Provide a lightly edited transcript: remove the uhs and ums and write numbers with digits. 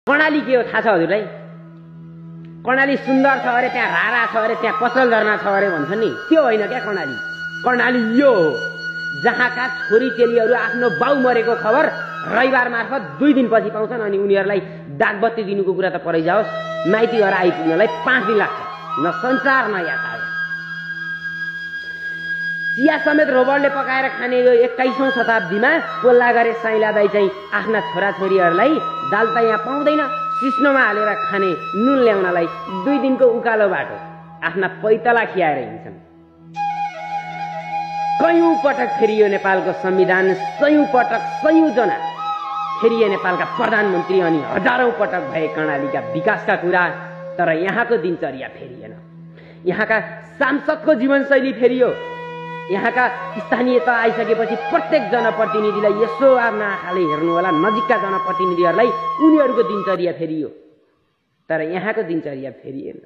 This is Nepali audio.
कर्णाली के हो थाहा छ हजुरलाई? कर्णाली सुन्दर छ अरे, त्यहाँ रारा छ अरे, त्यहाँ पसल झरना छ अरे भन्छ नि, त्यो होइन क्या कर्णाली। कर्णाली यो हो जहाँका छोरी चेलीहरू आफ्नो बाउ मरेको खबर रविबार मार्फत 2 दिनपछि पाउँछन् अनि उनीहरूलाई दागबत्ती दिनुको कुरा त परै जाओस्, माइती घर आइपुग्नलाई 5 दिन लाग्छ। न सञ्चार न यातायात। चिया समेत रोबर्टले पकाएर खाने यो 21औं शताब्दीमा पोल्ला गरे साइला दाइ चाहिँ आफ्ना छोराछोरीहरूलाई दाल त यहाँ पाउँदैन, सिस्नोमा हालेर खाने नुन ल्याउनलाई 2 दिनको उकालो बाटो आफ्ना पैतला खियाएर हिँड्छन्। कयौं पटक फेरियो नेपालको संविधान, सयौं पटक सयौं जना फेरिए नेपालका प्रधानमन्त्री अनि हजारौं पटक भए कर्णालीका विकासका कुरा, तर यहाँको दिनचर्या फेरिएन। यहाँका सांसदको जीवनशैली फेरियो। यहाँका स्थानीयता आइसकेपछि प्रत्येक जनप्रतिनिधिलाई यसो आफ्नो आँखाले हेर्नु होला, नजिकका जनप्रतिनिधिहरूलाई उनीहरूको दिनचर्या फेरियो, तर यहाँको दिनचर्या फेरिएन।